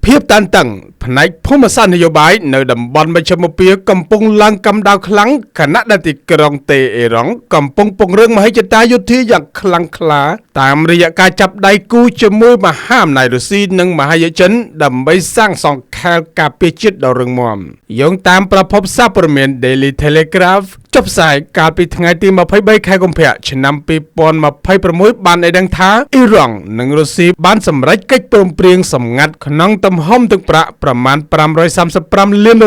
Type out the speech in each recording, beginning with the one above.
ភាពតានតឹងផ្នែកភូមិសាស្ត្រនយោបាយនៅតំបន់មជ្ឈមពាហ៍កំពុងឡើងកម្ដៅខ្លាំងខណៈដែលទីក្រុងតេអេរ៉ង់កំពុងពង្រឹងមហិច្ឆតាយោធាយ៉ាងខ្លាំងក្លាតាមរយៈការចាប់ដៃគូជាមួយមហាអំណាចរុស្ស៊ីនិងមហាយចិនដើម្បីសាងសង់ខែលការពារជាតិដ៏រឹងមាំយោងតាមប្រភពសារព័ត៌មាន Daily Telegraph ចុះផ្សាយកាលពីថ្ងៃទី23ខែកុម្ភៈឆ្នាំ2026បានឲ្យដឹងថាអ៊ីរ៉ង់និងរុស្ស៊ីបានសម្រេចកិច្ចព្រមព្រៀងសម្ងាត់ក្នុងទំហំទឹកប្រាក់ប្រមាណ$535 លាន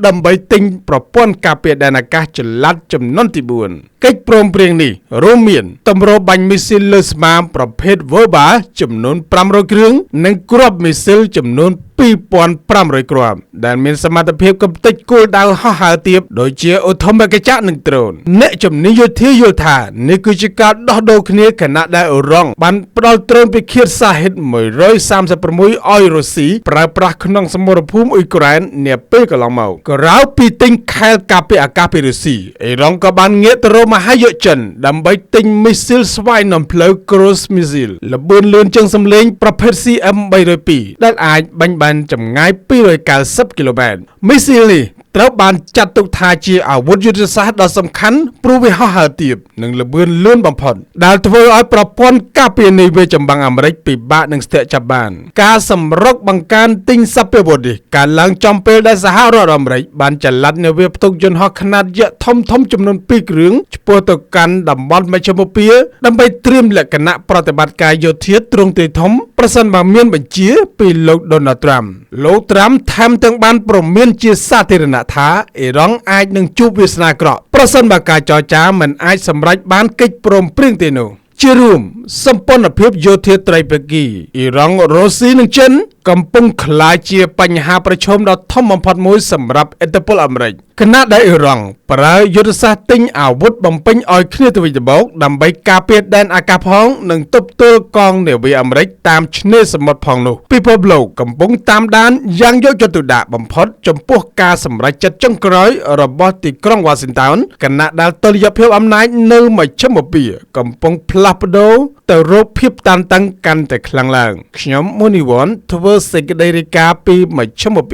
ដើម្បីទិញប្រព័ន្ធការពារដែនអាកាសចល័តចំនួនទី4កិច្ចព្រមព្រៀងនេះរួមមានទម្របាញ់មីស៊ីលលើស្មាប្រភេទ Verba ចំនួន500គ្រឿងនិងគ្រាប់មីស៊ីលចំនួន2500គ្រាប់ដែលមានសមត្ថភាពកំទេចគោលដៅហោះហើរទាបដូចជាអូថូម៉ាកចក្រនិងដ្រូនអ្នកជំនាញយោធាយល់ថានេះគឺជាការដោះដូរគ្នាខណៈដែលអ៊ីរ៉ង់បានផ្ដល់ដ្រូនពិឃាតសាហិត136ឲ្យរុស្ស៊ីប្រើប្រាស់ក្នុងសមរភូមិអ៊ុយក្រែននាពេលកន្លងមកក្រៅពីទិញខែលការពារអាកាសពីរុស្ស៊ីអ៊ីរ៉ង់ក៏បានងាកទៅរកមហាយុចិនដើម្បីទិញមីស៊ីលស្វ័យនាំផ្លូវ Cruise Missile ល្បឿនលឿនជាងសម្លេងប្រភេទ CM302 ដែលអាចបាញ់បានចម្ងាយ290គីឡូម៉ែត្រមីស៊ីលនេះត្រូវបានចាត់ទុកថាជាអាវុធយុទ្ធសាស្ត្រដ៏សំខាន់ព្រោះវាហោះហើរទាបនិងល្បឿនលឿនបំផុតដែលធ្វើឲ្យប្រព័ន្ធការពារនាវាចម្បាំងអាមេរិកពិបាកនឹងស្ទាក់ចាប់បានការសម្រុកបង្កើនទិញសព្វវុធនេះកើតឡើងចំពេលដែលសហរដ្ឋអាមេរិកបានចល័តនាវាផ្ទុកយន្តហោះខ្នាតយក្សធំចំនួន2គ្រឿងឆ្ពោះទៅកាន់តំបន់មជ្ឈមពាហ៍ដើម្បីត្រៀមលក្ខណៈប្រតិបត្តិការយោធាទ្រង់ទ្រាយធំប្រសិនបើមានបញ្ជាពីលោក Donald Trump លោក Trump ថែមទាំងបានព្រមានជាសាធារណៈថាអ៊ីរ៉ង់អាចនឹងជួបវាសនាអាក្រក់ប្រសិនបើការចរចាមិនអាចសម្រេចបានកិច្ចព្រមព្រៀងទេនោះជារួមសម្ព័ន្ធភាពយោធាត្រីភាគីអ៊ីរ៉ង់រុស្ស៊ីនិងចិនកំពុងក្លាយជាបញ្ហាប្រឈមដ៏ធំបំផុតមួយសម្រាប់ឥទ្ធិពលអាមេរិកខណៈដែលអ៊ីរ៉ង់ប្រើយុទ្ធសាស្ត្រទិញអាវុធបំពេញឲ្យគ្នាទៅវិញទៅមកដើម្បីការពារដែនអាកាសផងនិងទប់ទល់កងនាវាអាមេរិកតាមឆ្នេរសមុទ្រផងនោះពិភពលោកកំពុងតាមដានយ៉ាងយកចិត្តទុកដាក់បំផុតចំពោះការសម្រេចចិត្តចុងក្រោយរបស់ទីក្រុងវ៉ាស៊ីនតោនខណៈដែលតុល្យភាពអំណាចនៅមជ្ឈមពាហ៍កំពុងផ្លាស់ប្ដូរទៅរកភាពតានតឹងកាន់តែខ្លាំងឡើងខ្ញុំមុនីវ័នធ្វើសេចក្តីរាយការណ៍ពីមជ្ឈមពាហ៍